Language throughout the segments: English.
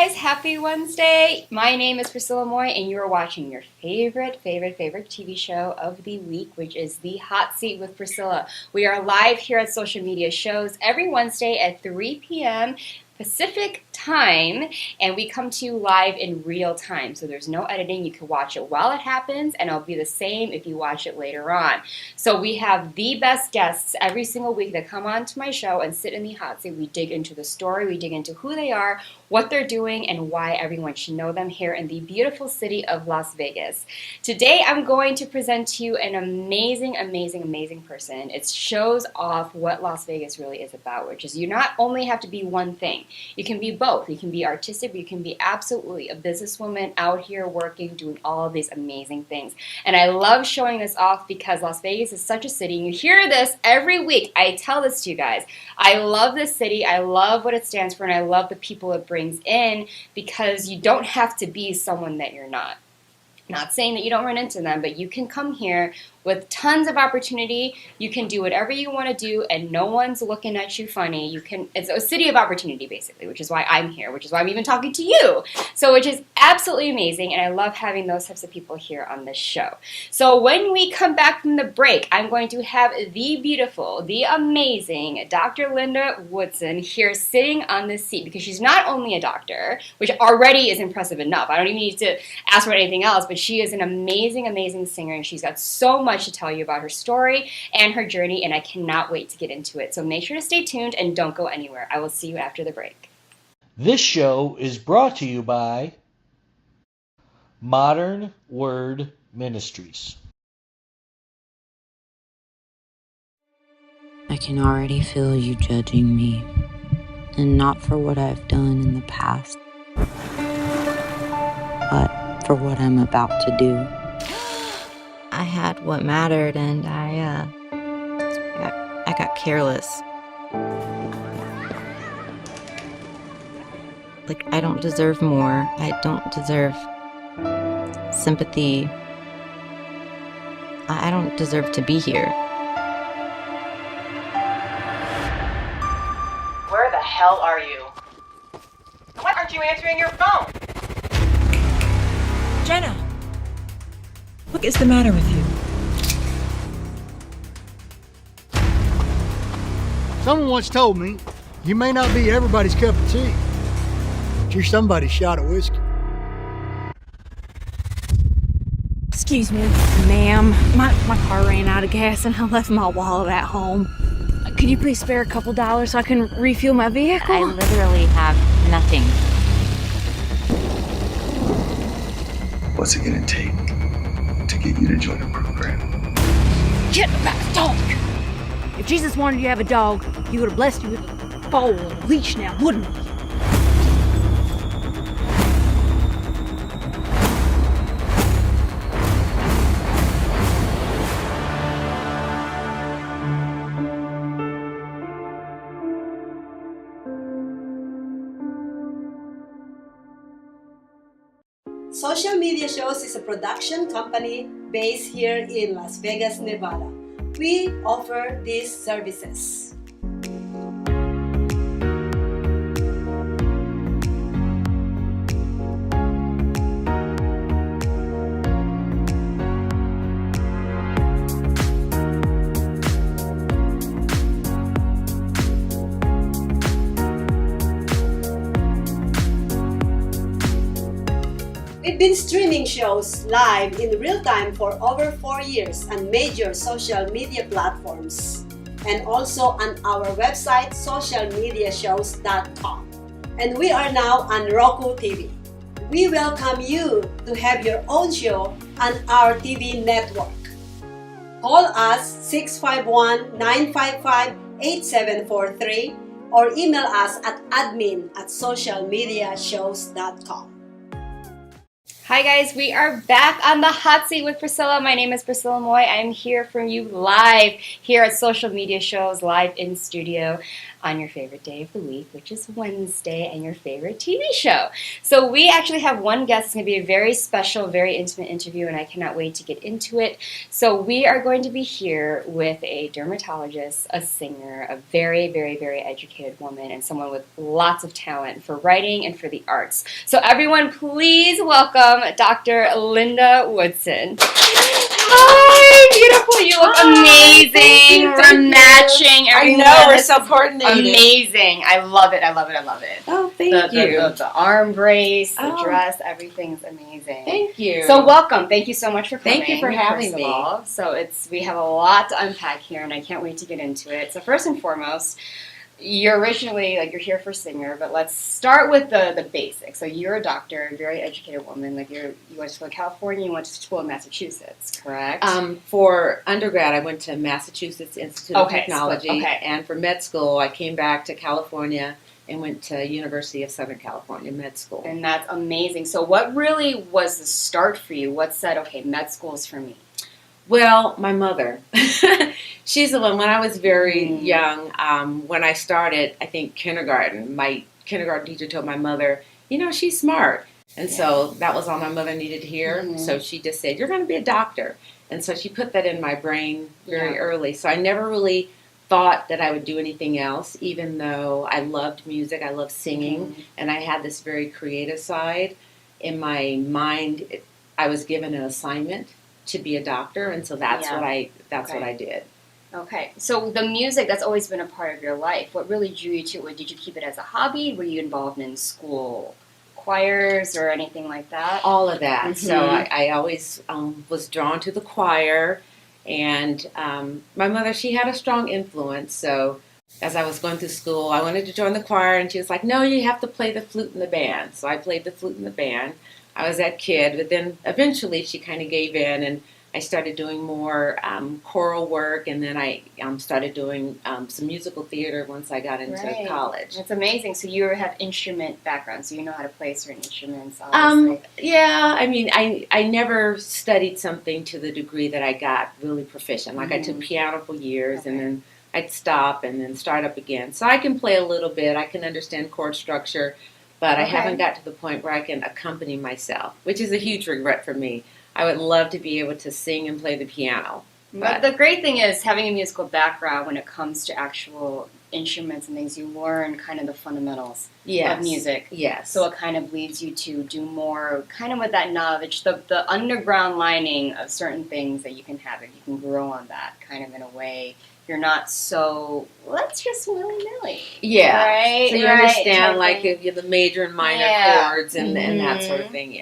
guys, happy Wednesday. My name is Priscilla Moy and you are watching your favorite TV show of the week, which is The Hot Seat with Priscilla. We are live here at Social Media Shows every Wednesday at 3 p.m. Pacific time, and we come to you live in real time, so there's no editing. You can watch it while it happens, and it'll be the same if you watch it later on. So we have the best guests every single week that come on to my show and sit in the hot seat. We dig into the story, we dig into who they are, what they're doing, and why everyone should know them here in the beautiful city of Las Vegas. Today I'm going to present to you an amazing person. It shows off what Las Vegas really is about, which is you not only have to be one thing, you can be both. You can be artistic, but you can be absolutely a businesswoman out here working, doing all of these amazing things. And I love showing this off because Las Vegas is such a city, and you hear this every week. I tell this to you guys. I love this city. I love what it stands for, and I love the people it brings in, because you don't have to be someone that you're not. Not saying that you don't run into them, but you can come here with tons of opportunity. You can do whatever you want to do, and no one's looking at you funny. It's a city of opportunity, basically, which is why I'm here, which is why I'm even talking to you. So, which is absolutely amazing, and I love having those types of people here on this show. So when we come back from the break, I'm going to have the beautiful, the amazing Dr. Linda Woodson here sitting on this seat, because she's not only a doctor, which already is impressive enough. I don't even need to ask for anything else, but she is an amazing singer, and she's got so much to tell you about her story and her journey, and I cannot wait to get into it. So make sure to stay tuned and don't go anywhere. I will see you after the break. This show is brought to you by Modern Word Ministries. I can already feel you judging me, and not for what I've done in the past, but for what I'm about to do. I had what mattered, and I got careless. Like, I don't deserve more. I don't deserve sympathy. I don't deserve to be here. Where the hell are you? Why aren't you answering your phone? Jenna, what is the matter with you? Someone once told me, you may not be everybody's cup of tea, but you're somebody's shot of whiskey. Excuse me, ma'am. My car ran out of gas and I left my wallet at home. Could you please spare a couple dollars so I can refuel my vehicle? I literally have nothing. What's it gonna take to get you to join the program? Get about a dog! If Jesus wanted you to have a dog, he would have blessed you with a foal and a leash now, wouldn't he? Social Media Shows is a production company based here in Las Vegas, Nevada. We offer these services. We've been streaming shows live in real time for over 4 years on major social media platforms, and also on our website socialmediashows.com. And we are now on Roku TV. We welcome you to have your own show on our TV network. Call us 651-955-8743 or email us at admin@socialmediashows.com. Hi guys, we are back on the hot seat with Priscilla. My name is Priscilla Moy. I'm here for you live here at Social Media Shows, live in studio. on your favorite day of the week, which is Wednesday, and your favorite TV show. So we actually have one guest. It's going to be a very special, very intimate interview, and I cannot wait to get into it. So we are going to be here with a dermatologist, a singer, a very, very, very educated woman, and someone with lots of talent for writing and for the arts. So everyone, please welcome Dr. Linda Woodson. Hi, beautiful. You look amazing. We're matching. I know, we're so coordinated. Amazing. I love it. I love it. I love it. Oh, thank you. The arm brace, the dress, everything's amazing. Thank you. So welcome. Thank you so much for coming. Thank you for having first of me. all. So we have a lot to unpack here, and I can't wait to get into it. So first and foremost, you're originally, you're here for singer, but let's start with the basics. So you're a doctor, a very educated woman. You went to school in California, you went to school in Massachusetts, correct? For undergrad, I went to Massachusetts Institute of Technology, okay. And for med school, I came back to California and went to University of Southern California med school. And that's amazing. So what really was the start for you? What said, okay, med school is for me? Well, my mother. She's the one. When I was very young, when I started, I think kindergarten, my kindergarten teacher told my mother, she's smart. And so that was all my mother needed to hear. Mm-hmm. So she just said, you're going to be a doctor. And so she put that in my brain very early. So I never really thought that I would do anything else, even though I loved music, I loved singing, and I had this very creative side. In my mind, I was given an assignment to be a doctor, and so that's what I did. Okay, so the music, that's always been a part of your life. What really drew you to it? Did you keep it as a hobby? Were you involved in school choirs or anything like that? All of that. Mm-hmm. So I always was drawn to the choir, and my mother, she had a strong influence. So as I was going through school, I wanted to join the choir, and she was like, no, you have to play the flute in the band. So I played the flute in the band. I was that kid, but then eventually she kind of gave in, and I started doing more choral work, and then I started doing some musical theater once I got into college. That's amazing. So you have instrument background, so you know how to play certain instruments, obviously. Yeah, I mean, I never studied something to the degree that I got really proficient. Like I took piano for years, and then I'd stop and then start up again. So I can play a little bit. I can understand chord structure. But I haven't got to the point where I can accompany myself, which is a huge regret for me. I would love to be able to sing and play the piano. But the great thing is having a musical background when it comes to actual instruments and things, you learn kind of the fundamentals of music. Yes. So it kind of leads you to do more kind of with that knowledge, the underground lining of certain things that you can have, and you can grow on that kind of in a way. You're not so, let's just willy-nilly. Yeah. Right? So you understand, if you have the major and minor chords and that sort of thing,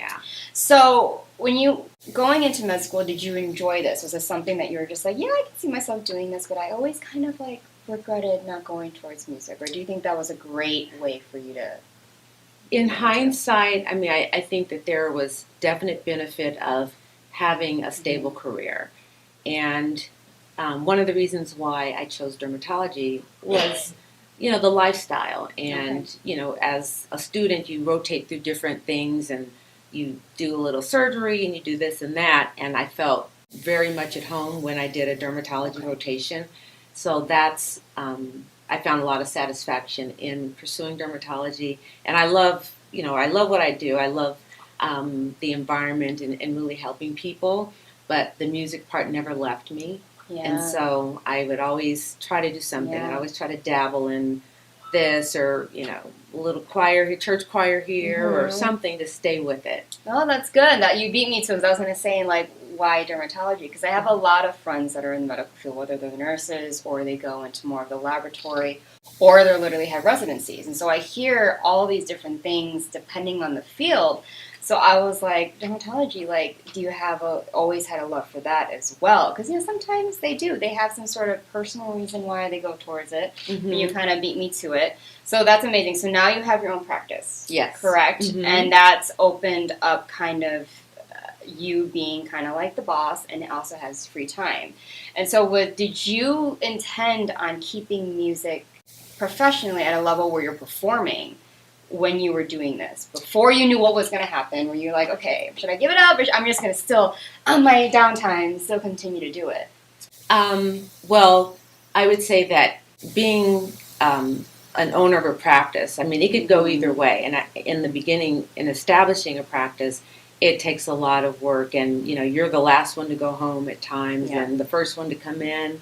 So when you, going into med school, did you enjoy this? Was this something that you were just like, yeah, I can see myself doing this, but I always kind of regretted not going towards music? Or do you think that was a great way for you to? In hindsight, I mean, I think that there was definite benefit of having a stable career. And one of the reasons why I chose dermatology was, the lifestyle. And, as a student, you rotate through different things, and you do a little surgery, and you do this and that. And I felt very much at home when I did a dermatology rotation. So that's, I found a lot of satisfaction in pursuing dermatology. And I love what I do. I love the environment and really helping people. But the music part never left me. Yeah. And so I would always try to do something. I always try to dabble in this or, a little choir, church choir here or something to stay with it. Oh, that's good. That you beat me to, because I was going to say, why dermatology? Because I have a lot of friends that are in the medical field, whether they're nurses or they go into more of the laboratory or they literally have residencies. And so I hear all these different things depending on the field. So I was like, dermatology, do you have always had a love for that as well? Because, sometimes they do. They have some sort of personal reason why they go towards it. Mm-hmm. And you kind of beat me to it. So that's amazing. So now you have your own practice. Yes. Correct? Mm-hmm. And that's opened up kind of you being kind of like the boss, and it also has free time. And so did you intend on keeping music professionally at a level where you're performing when you were doing this? Before you knew what was going to happen, were you like, okay, should I give it up? Or I'm just going to still, on my downtime, still continue to do it? Well, I would say that being an owner of a practice. I mean, it could go either way. And in the beginning, in establishing a practice, it takes a lot of work. And, you're the last one to go home at times and the first one to come in.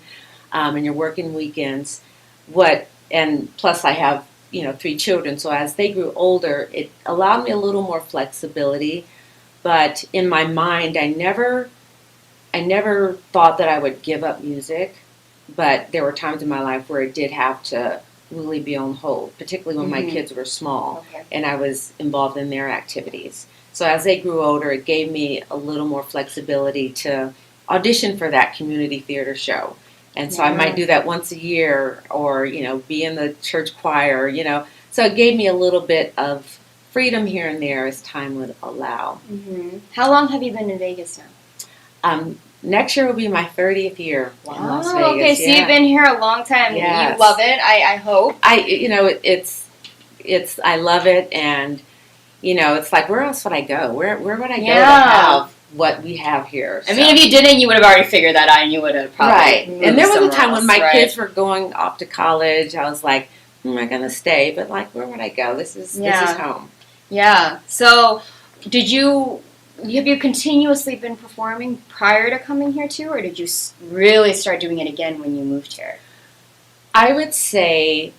And you're working weekends. And plus I have, 3 children. So as they grew older, it allowed me a little more flexibility. But in my mind, I never thought that I would give up music. But there were times in my life where it did have to really be on hold, particularly when my kids were small and I was involved in their activities. So as they grew older, it gave me a little more flexibility to audition for that community theater show. And so I might do that once a year or, be in the church choir, So it gave me a little bit of freedom here and there as time would allow. How long have you been in Vegas now? Next year will be my 30th year in Las Vegas. Okay, so you've been here a long time. Yes. You love it, I hope. It's I love it, and it's like, where else would I go? Where would I go to have what we have here? I mean, if you didn't, you would have already figured that out, and you would have probably moved And there was a time else, when my kids were going off to college. I was like, am I going to stay? But like, where would I go? This is home. Yeah. So, have you continuously been performing prior to coming here too, or did you really start doing it again when you moved here? I would say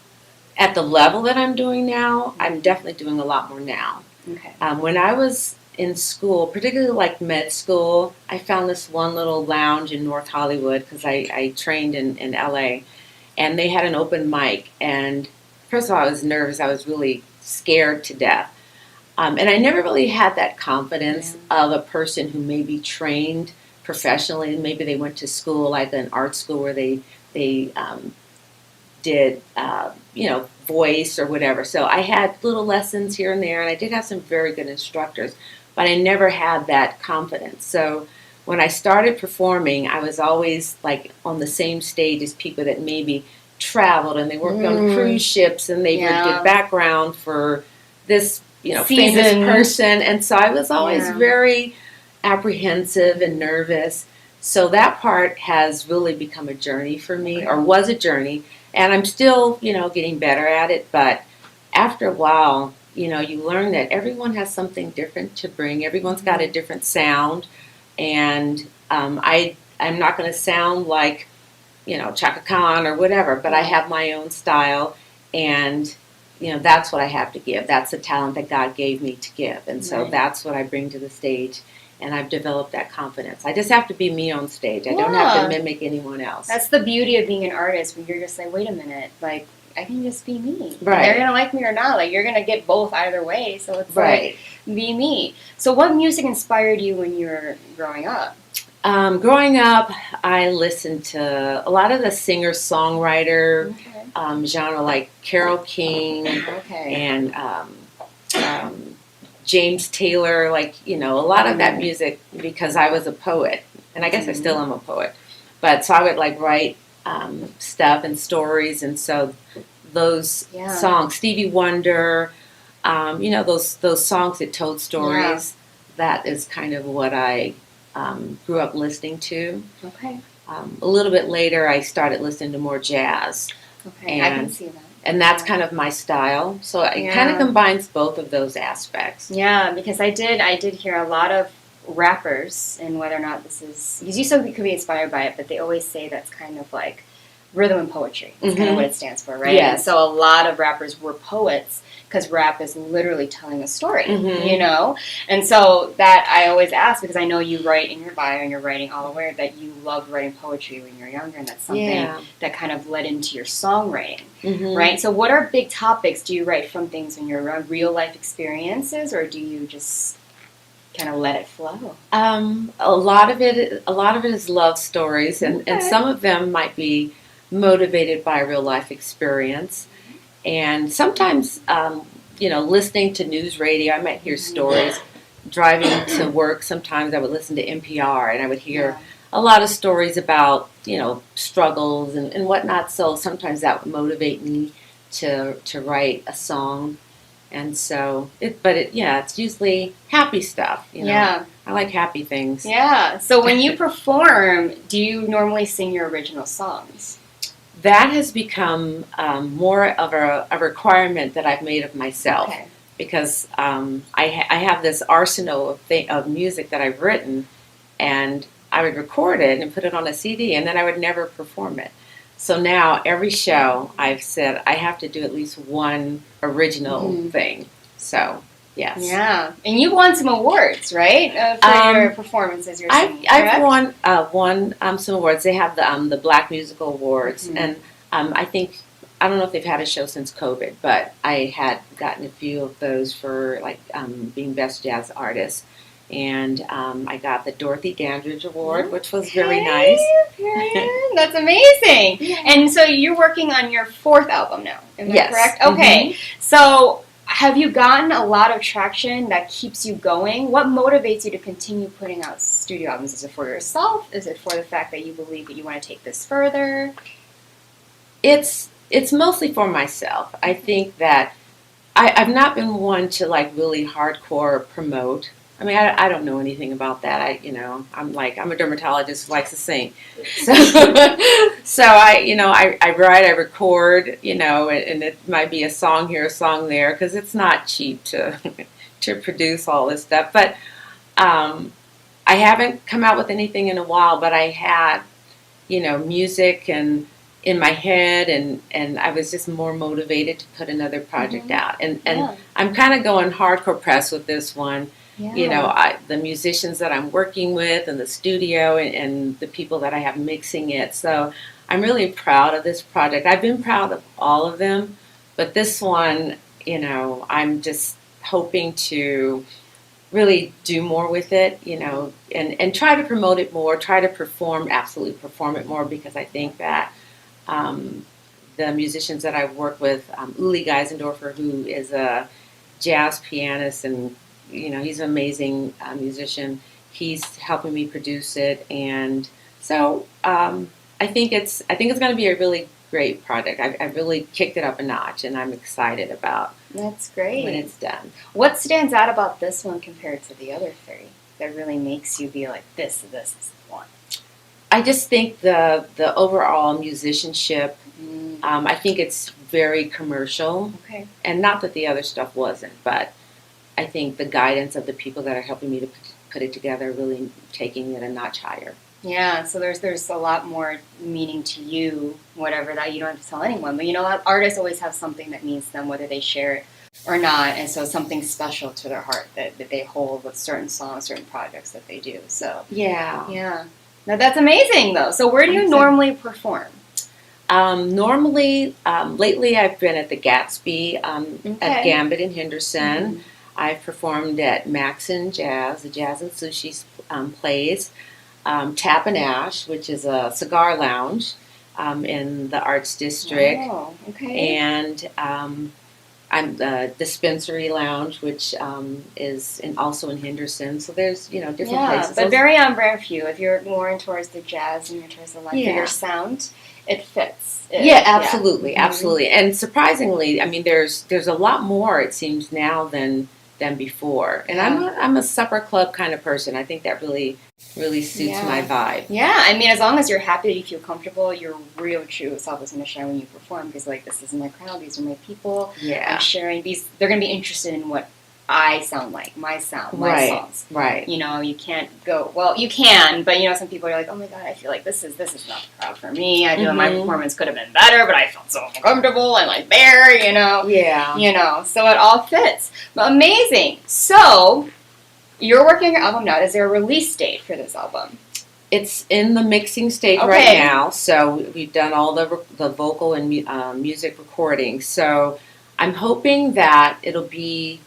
at the level that I'm doing now, I'm definitely doing a lot more now. Okay. When I was in school, particularly like med school, I found this one little lounge in North Hollywood because I trained in LA, and they had an open mic. And first of all, I was nervous. I was really scared to death. And I never really had that confidence of a person who maybe trained professionally, and maybe they went to school, like an art school where they did, voice or whatever. So I had little lessons here and there, and I did have some very good instructors, but I never had that confidence. So when I started performing, I was always like on the same stage as people that maybe traveled and they worked on cruise ships and they did background for this famous person, and so I was always very apprehensive and nervous. So that part has really become a journey for me, or was a journey, and I'm still, getting better at it. But after a while, you learn that everyone has something different to bring. Everyone's got a different sound, and I'm not going to sound like, Chaka Khan or whatever, but I have my own style, and that's what I have to give. That's the talent that God gave me to give. And so that's what I bring to the stage. And I've developed that confidence. I just have to be me on stage. I don't have to mimic anyone else. That's the beauty of being an artist, when you're just like, wait a minute, like, I can just be me. Right. They're going to like me or not. Like, you're going to get both either way. So it's like, be me. So what music inspired you when you were growing up? Growing up, I listened to a lot of the singer-songwriter genre, like Carole King and James Taylor, like, a lot of that music, because I was a poet, and I guess I still am a poet. But so I would like write stuff and stories, and so those songs, Stevie Wonder, those songs that told stories, that is kind of what I grew up listening to. Okay. A little bit later, I started listening to more jazz. Okay, I can see that. And that's kind of my style. So it kind of combines both of those aspects. Yeah, because I did hear a lot of rappers, and whether or not this is, because you said we could be inspired by it, but they always say that's kind of like rhythm and poetry. That's kind of what it stands for, right? Yes. And so a lot of rappers were poets, because rap is literally telling a story, And so that I always ask, because I know you write in your bio and you're writing all aware that you loved writing poetry when you were younger, and that's something that kind of led into your songwriting, right? So what are big topics? Do you write from things in your real life experiences, or do you just kind of let it flow? A lot of it is love stories, and some of them might be motivated by real life experience. And sometimes, listening to news radio, I might hear stories. Driving to work, sometimes I would listen to NPR, and I would hear a lot of stories about, struggles and whatnot. So sometimes that would motivate me to write a song. And so, it's usually happy stuff. I like happy things. Yeah. So when you perform, do you normally sing your original songs? That has become more of a requirement that I've made of myself. Okay. Because I have this arsenal of music that I've written, and I would record it and put it on a CD, and then I would never perform it. So now every show I've said I have to do at least one original thing. So yes, Yeah, and you won some awards, right, for your performances? You're singing, I've won some awards. They have the Black Musical Awards, and I don't know if they've had a show since COVID, but I had gotten a few of those for like being Best Jazz Artist. And I got the Dorothy Dandridge Award, which was very nice. That's amazing. And so you're working on your 4th album now, am I correct? Okay. So have you gotten a lot of traction that keeps you going? What motivates you to continue putting out studio albums? Is it for yourself? Is it for the fact that you believe that you want to take this further? It's mostly for myself. I think that I've not been one to like really hardcore promote. I mean, I don't know anything about that. I'm a dermatologist who likes to sing. So, I write, I record, and it might be a song here, a song there, because it's not cheap to produce all this stuff. But I haven't come out with anything in a while, but I had, music and in my head, and I was just more motivated to put another project out. And I'm kind of going hardcore press with this one. Yeah. The musicians that I'm working with and the studio and the people that I have mixing it. So I'm really proud of this project. I've been proud of all of them, but this one, I'm just hoping to really do more with it, and try to promote it more, try to absolutely perform it more, because I think that the musicians that I've worked with, Uli Geisendorfer, who is a jazz pianist, and he's an amazing musician. He's helping me produce it, and so I think it's going to be a really great project. I've really kicked it up a notch, and I'm excited about. That's great when it's done. What stands out about this one compared to the other 3 that really makes you be like, this is the one? I just think the overall musicianship. I think it's very commercial. Okay. And not that the other stuff wasn't, but I think the guidance of the people that are helping me to put it together, really taking it a notch higher. Yeah, so there's a lot more meaning to you, whatever that you don't have to tell anyone. But artists always have something that means to them, whether they share it or not. And so something special to their heart that they hold with certain songs, certain projects that they do. So yeah. Now that's amazing, though. So where do you normally perform? Normally, lately I've been at the Gatsby, at Gambit in Henderson. I've performed at Maxon Jazz, the Jazz and Sushi plays, Tap and Ash, which is a cigar lounge in the Arts District. Oh, okay. And I'm the Dispensary Lounge, which is also in Henderson. So there's different places. But very on brand for you. If you're more towards the jazz and you're towards the for your sound, it fits. Absolutely. And surprisingly, I mean, there's a lot more, it seems, now than before. And I'm a supper club kind of person. I think that really suits my vibe. Yeah, I mean, as long as you're happy, you feel comfortable, your real true self is going to shine when you perform, because this is my crowd, these are my people. Yeah. I'm sharing these. They're going to be interested in what I sound like, my sound, my songs. Right. You can't go, well, you can, but some people are like, oh my God, I feel like this is not the crowd for me. I feel my performance could have been better, but I felt so uncomfortable and there, Yeah. So it all fits. But amazing. So you're working on your album now. Is there a release date for this album? It's in the mixing stage right now, so we've done all the vocal and music recording. So I'm hoping that it'll be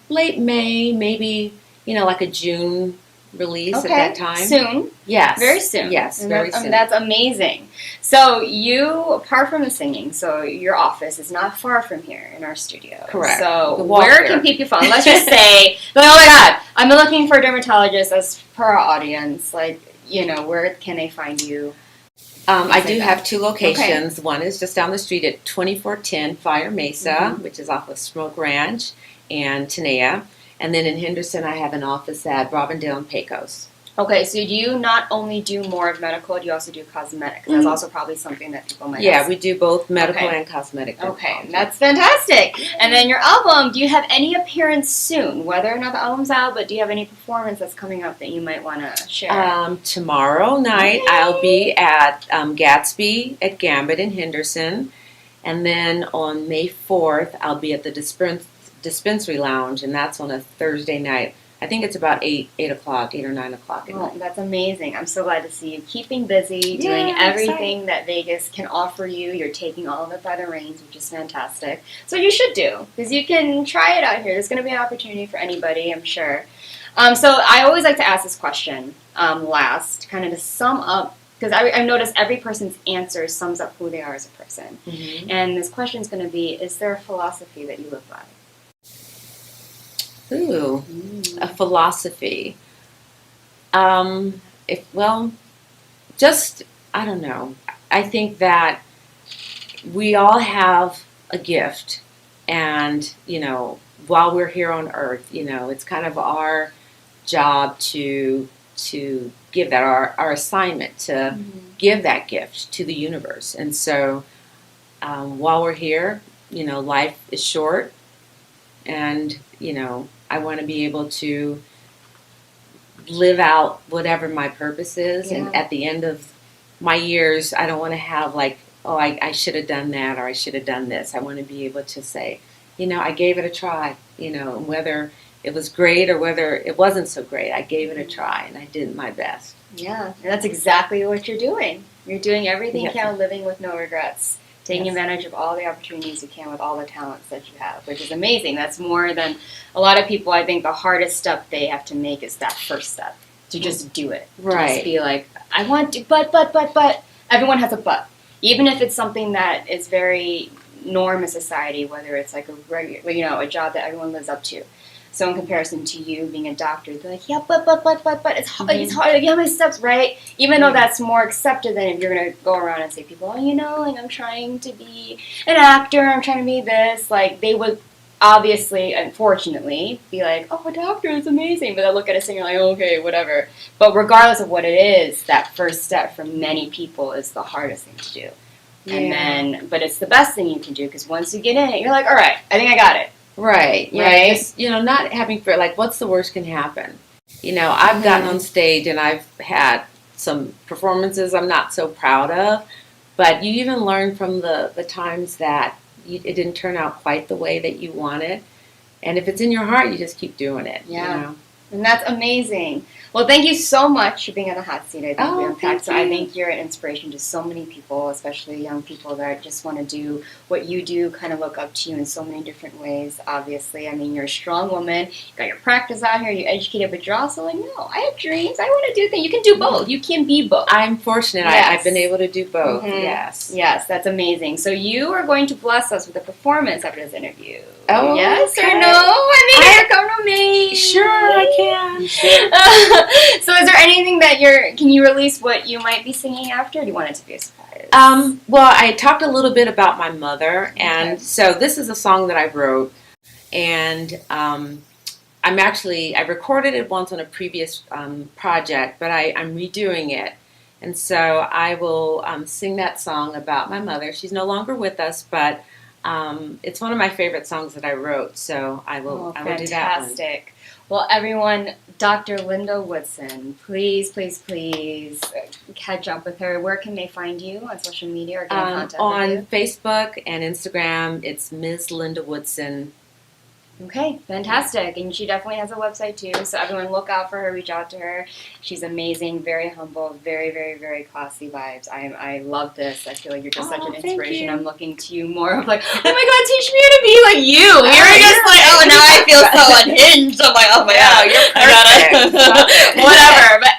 late May, maybe, like a June release at that time. Soon. Yes. Very soon. Yes, very soon. That's amazing. So you, apart from the singing, so your office is not far from here in our studio. Correct. So where can people find? Let's just say, oh my God, I'm looking for a dermatologist as per our audience. Where can they find you? I do have 2 locations. Okay. One is just down the street at 2410 Fire Mesa, which is off of Smoke Ranch and Tenaya. And then in Henderson, I have an office at Robindale and Pecos. Okay, so do you not only do more of medical, do you also do cosmetic? 'Cause that's also probably something that people might Yeah, ask. we do both medical Okay. and cosmetic. Okay, that's fantastic. And then your album, do you have any appearance soon? Whether or not the album's out, but do you have any performance that's coming up that you might want to share? Tomorrow night, I'll be at Gatsby at Gambit in Henderson. And then on May 4th, I'll be at the Dispensary Lounge, and that's on a Thursday night. I think it's about 8 o'clock, 8 or 9 o'clock at Oh, night. that's amazing. I'm so glad to see you keeping busy, doing Yeah, everything that Vegas can offer you. You're taking all of it by the reins, which is fantastic. So you should do, because you can try it out here. There's going to be an opportunity for anybody, I'm sure. So I always like to ask this question last, kind of to sum up, because I've noticed every person's answer sums up who they are as a person. Mm-hmm. And this question is going to be, is there a philosophy that you live by? Ooh, a philosophy. I don't know. I think that we all have a gift, and while we're here on Earth, it's kind of our job to give that our assignment to give that gift to the universe. And so, while we're here, life is short, and I want to be able to live out whatever my purpose is. Yeah. And at the end of my years, I don't want to have like, oh, I should have done that, or I should have done this. I want to be able to say, I gave it a try, whether it was great or whether it wasn't so great, I gave it a try and I did my best. Yeah, and that's exactly what you're doing. You're doing everything Yes. you can, living with no regrets, taking Yes. advantage of all the opportunities you can with all the talents that you have, which is amazing. That's more than a lot of people. I think the hardest step they have to make is that first step, to just do it. To Right. just be like, I want to, but. Everyone has a but. Even if it's something that is very norm in society, whether it's like a regular, a job that everyone lives up to. So in comparison to you being a doctor, they're like, yeah, but, it's hard, it's hard, like, you know how many steps, right? Even though that's more accepted than if you're going to go around and say, people, like, I'm trying to be an actor, I'm trying to be this, like, they would obviously, unfortunately, be like, oh, a doctor is amazing, but they'll look at us and you're like, okay, whatever. But regardless of what it is, that first step for many people is the hardest thing to do. But it's the best thing you can do, because once you get in it, you're like, all right, I think I got it. Right. Right. Just, not having fear, like, what's the worst can happen? I've gotten on stage and I've had some performances I'm not so proud of, but you even learn from the times that it didn't turn out quite the way that you wanted. And if it's in your heart, you just keep doing it. Yeah. And that's amazing. Well, thank you so much for being on the hot seat. I think we unpacked. So I think you're an inspiration to so many people, especially young people that just want to do what you do, kind of look up to you in so many different ways, obviously. I mean, you're a strong woman. You got your practice out here. You're educated, but you're also like, no, I have dreams. I want to do things. You can do both. You can be both. I'm fortunate. Yes. I've been able to do both. Mhm. Yes. Yes, that's amazing. So you are going to bless us with a performance after this interview. Oh, yes okay. or no? I mean, you're coming to me. Sure, I can. So is there anything that can you release what you might be singing after, or do you want it to be a surprise? Well, I talked a little bit about my mother, and so this is a song that I wrote, and I recorded it once on a previous project, but I'm redoing it. And so I will sing that song about my mother. She's no longer with us, but it's one of my favorite songs that I wrote, so I will do that one. Fantastic. Well, everyone, Dr. Linda Woodson, please catch up with her. Where can they find you on social media or get in contact on with Facebook and Instagram, it's Ms. Linda Woodson. you? Okay, fantastic. And she definitely has a website too, so everyone look out for her, reach out to her. She's amazing, very humble, very, very, very classy vibes. I love this. I feel like you're just such an inspiration. I'm looking to you more of like, oh my God, teach me how to be like you. You're just like, oh, now I feel so unhinged. I'm like, oh my God, You're perfect. Whatever. But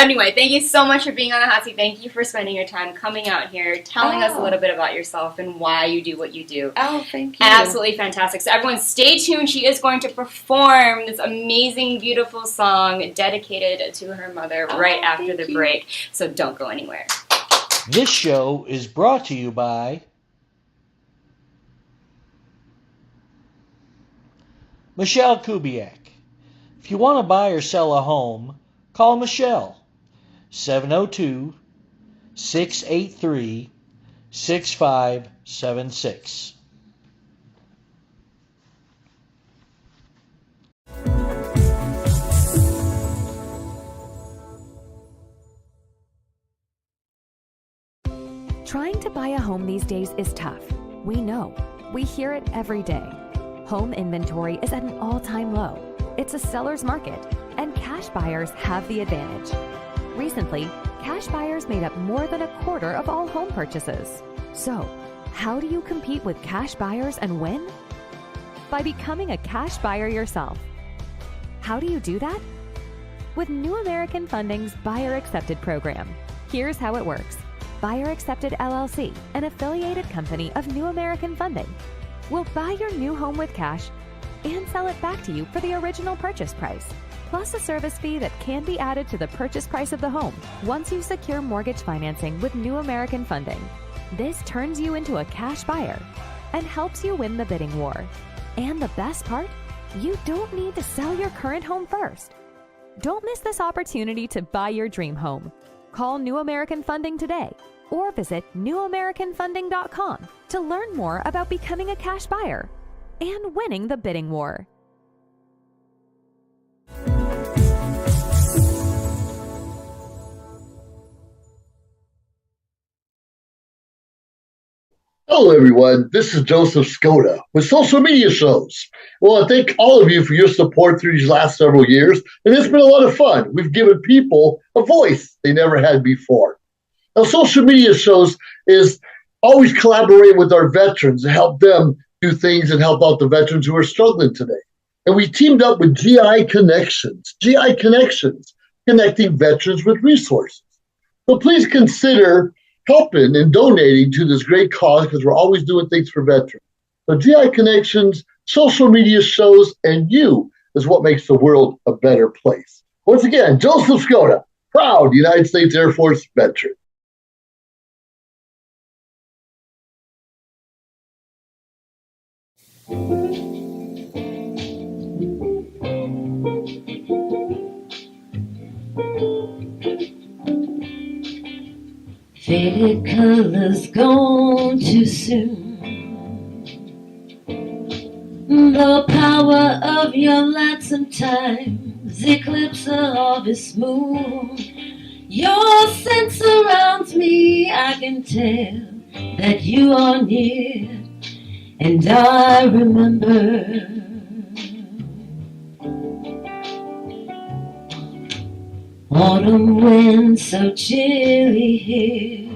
anyway, thank you so much for being on the hot seat. Thank you for spending your time coming out here, telling us a little bit about yourself and why you do what you do. Oh, thank you. Absolutely fantastic. So everyone stay tuned. She is going to perform this amazing, beautiful song dedicated to her mother right after the break. So don't go anywhere. This show is brought to you by Michelle Kubiak. If you want to buy or sell a home, Call Michelle, 702-683-6576. Trying to buy a home these days is tough. We know. We hear it every day. Home inventory is at an all-time low. It's a seller's market, and cash buyers have the advantage. Recently, cash buyers made up more than a quarter of all home purchases. So, how do you compete with cash buyers and win? By becoming a cash buyer yourself. How do you do that? With New American Funding's Buyer Accepted program. Here's how it works. Buyer Accepted LLC, an affiliated company of New American Funding, will buy your new home with cash and sell it back to you for the original purchase price, plus a service fee that can be added to the purchase price of the home once you secure mortgage financing with New American Funding. This turns you into a cash buyer and helps you win the bidding war. And the best part? You don't need to sell your current home first. Don't miss this opportunity to buy your dream home. Call New American Funding today or visit newamericanfunding.com to learn more about becoming a cash buyer and winning the bidding war. Hello, everyone. This is Joseph Skoda with Social Media Shows. Well, I thank all of you for your support through these last several years, and it's been a lot of fun. We've given people a voice they never had before. Now, Social Media Shows is always collaborating with our veterans to help them do things and help out the veterans who are struggling today. And we teamed up with GI Connections, connecting veterans with resources. So please consider helping and donating to this great cause because we're always doing things for veterans. So GI Connections, Social Media Shows, and you is what makes the world a better place. Once again, Joseph Skoda, proud United States Air Force veteran. Faded colors gone too soon. The power of your light sometimes eclipse the harvest moon. Your scent surrounds me, I can tell that you are near. And I remember autumn wind so chilly here.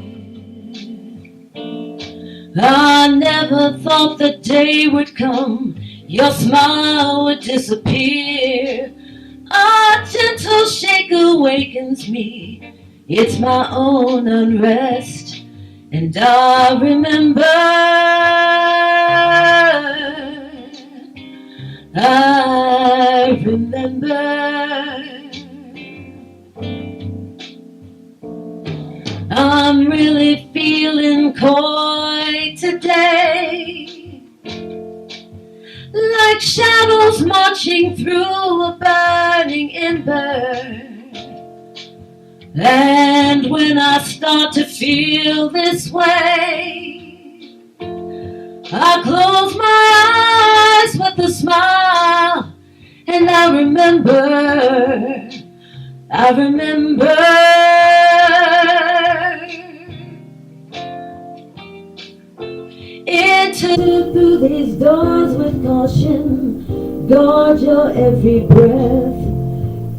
I never thought the day would come, your smile would disappear. A gentle shake awakens me, it's my own unrest. And I remember I'm really feeling coy today, like shadows marching through a burning ember. And when I start to feel this way, I close my eyes with a smile, and I remember Enter through these doors with caution, guard your every breath.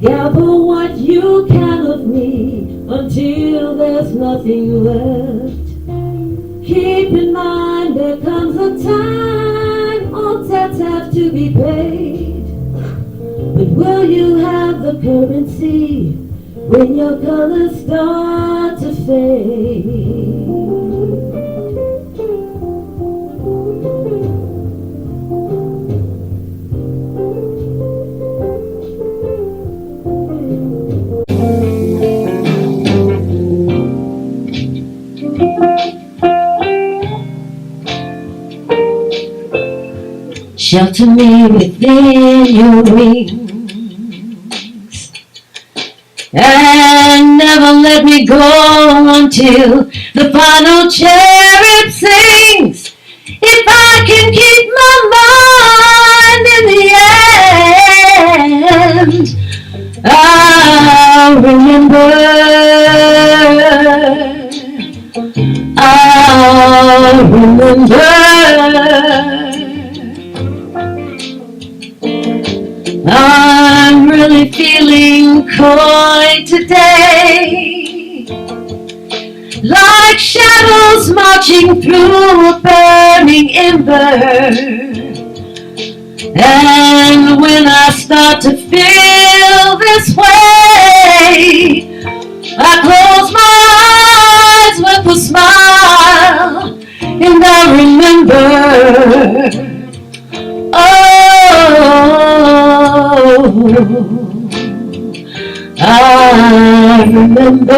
Gather what you can of me until there's nothing left. Keep in mind there comes a time all debts have to be paid. But will you have the currency when your colors start to fade? Shelter me within your wings, and never let me go until the final cherub sings. If I can keep my mind in the end, I'll remember. I'll remember. I'm really feeling coy today, like shadows marching through a burning ember. And when I start to feel this way, I close my eyes with a smile, and I remember. Oh, I remember.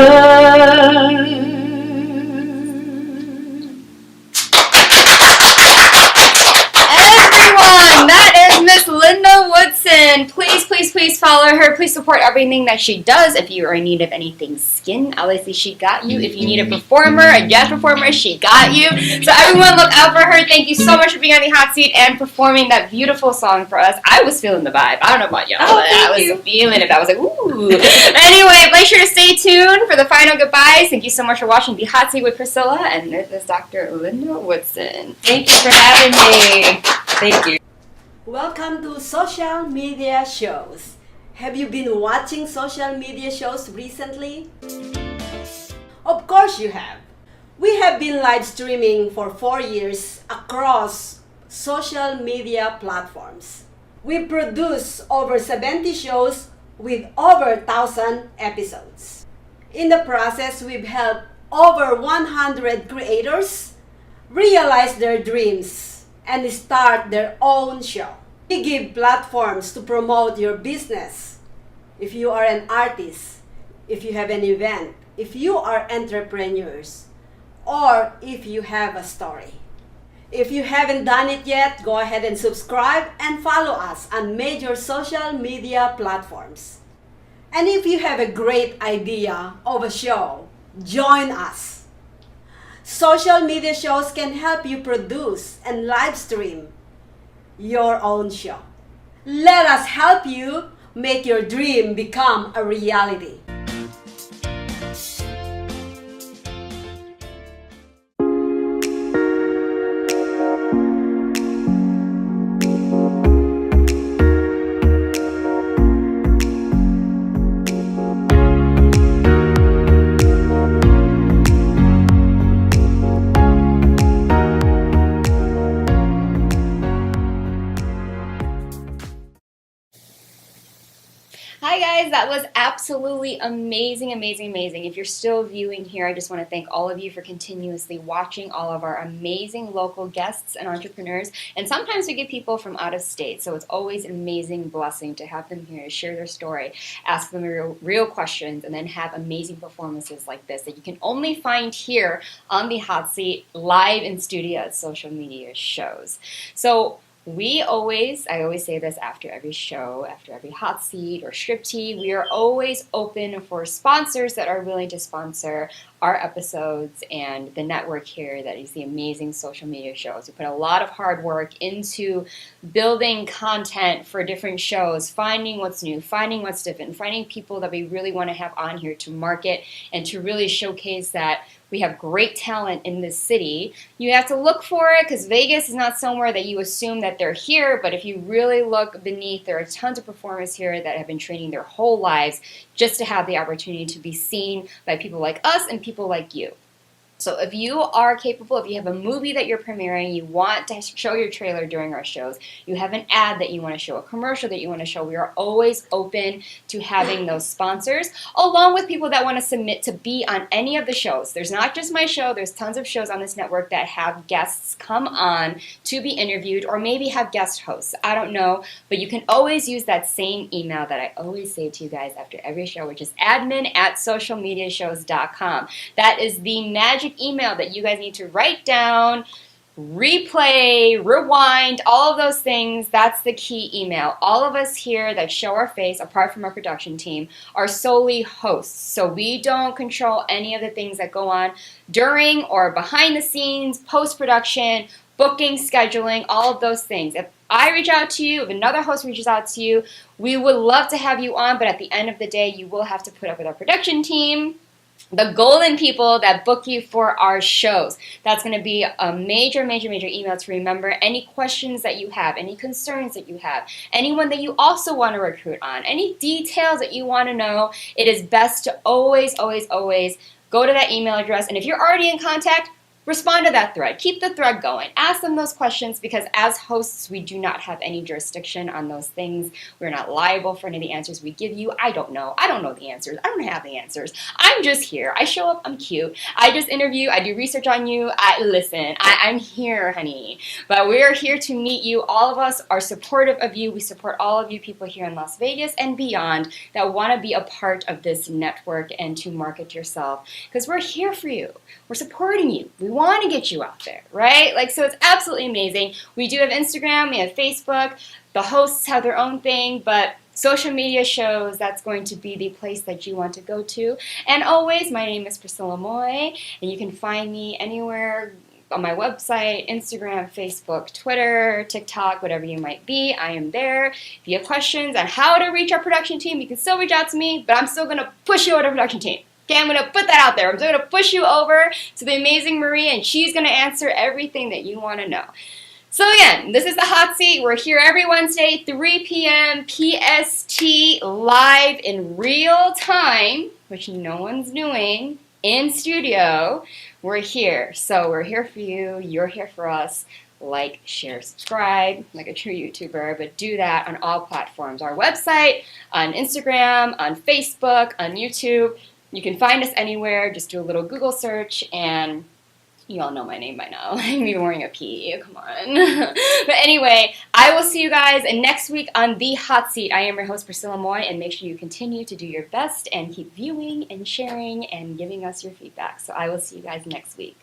Everyone, that is Miss Linda Woodson. Please, please, please follow her. Please support everything that she does. If you are in need of anything skin, obviously she got you. If you need a performer, a jazz performer, she got you. So everyone look out for her. Thank you so much for being on the hot seat and performing that beautiful song for us. I was feeling the vibe. I don't know about y'all, but I was feeling it. I was like, ooh. Anyway, make sure to stay tuned for the final goodbyes. Thank you so much for watching The Hot Seat with Priscilla, and this is Dr. Linda Woodson. Thank you for having me. Thank you. Welcome to social media shows. Have you been watching social media shows recently? Of course you have. We have been live streaming for 4 years across social media platforms. We produce over 70 shows with over 1,000 episodes. In the process, we've helped over 100 creators realize their dreams and start their own show. We give platforms to promote your business. If you are an artist, if you have an event, if you are entrepreneurs, or if you have a story. If you haven't done it yet, go ahead and subscribe and follow us on major social media platforms. And if you have a great idea of a show, join us. Social media shows can help you produce and live stream your own show. Let us help you make your dream become a reality. Hi guys, that was absolutely amazing, amazing, amazing. If you're still viewing here, I just want to thank all of you for continuously watching all of our amazing local guests and entrepreneurs. And sometimes we get people from out of state, so it's always an amazing blessing to have them here to share their story, ask them real questions, and then have amazing performances like this that you can only find here on the Hot Seat, live in studio at social media shows. So I always say this after every show, after every hot seat or striptease, we are always open for sponsors that are willing to sponsor our episodes and the network here that is the amazing social media shows. We put a lot of hard work into building content for different shows, finding what's new, finding what's different, finding people that we really want to have on here to market and to really showcase that we have great talent in this city. You have to look for it because Vegas is not somewhere that you assume that they're here, but if you really look beneath, there are tons of performers here that have been training their whole lives just to have the opportunity to be seen by people like us and people like you. So if you are capable, if you have a movie that you're premiering, you want to show your trailer during our shows, you have an ad that you want to show, a commercial that you want to show, we are always open to having those sponsors, along with people that want to submit to be on any of the shows. There's not just my show, there's tons of shows on this network that have guests come on to be interviewed or maybe have guest hosts. I don't know, but you can always use that same email that I always say to you guys after every show, which is admin@socialmediashows.com. That is the magic email that you guys need to write down, replay, rewind, all of those things. That's the key email. All of us here that show our face, apart from our production team, are solely hosts. So we don't control any of the things that go on during or behind the scenes, post-production, booking, scheduling, all of those things. If I reach out to you, if another host reaches out to you, we would love to have you on, but at the end of the day, you will have to put up with our production team, the golden people that book you for our shows. That's going to be a major, major, major email to remember. Any questions that you have, any concerns that you have, anyone that you also want to recruit on, any details that you want to know, it is best to always, always, always go to that email address. And if you're already in contact, respond to that thread. Keep the thread going. Ask them those questions, because as hosts, we do not have any jurisdiction on those things. We're not liable for any of the answers we give you. I don't know. I don't know the answers. I don't have the answers. I'm just here. I show up. I'm cute. I just interview. I do research on you. I'm here, honey. But we're here to meet you. All of us are supportive of you. We support all of you people here in Las Vegas and beyond that want to be a part of this network and to market yourself, because we're here for you. We're supporting you. We want to get you out there, right? So it's absolutely amazing. We do have Instagram, we have Facebook. The hosts have their own thing, but social media shows, that's going to be the place that you want to go to. And always, my name is Priscilla Moy, and you can find me anywhere on my website, Instagram, Facebook, Twitter, TikTok, whatever you might be. I am there. If you have questions on how to reach our production team, you can still reach out to me, but I'm still going to push you over to the production team. Okay, I'm going to put that out there. I'm going to push you over to the amazing Marie, and she's going to answer everything that you want to know. So again, this is the Hot Seat. We're here every Wednesday, 3 p.m. PST, live in real time, which no one's doing, in studio. We're here. So we're here for you. You're here for us. Like, share, subscribe, like a true YouTuber, but do that on all platforms. Our website, on Instagram, on Facebook, on YouTube. You can find us anywhere. Just do a little Google search, and you all know my name by now. I'm even wearing a P. Come on. But anyway, I will see you guys next week on The Hot Seat. I am your host, Priscilla Moy, and make sure you continue to do your best and keep viewing and sharing and giving us your feedback. So I will see you guys next week.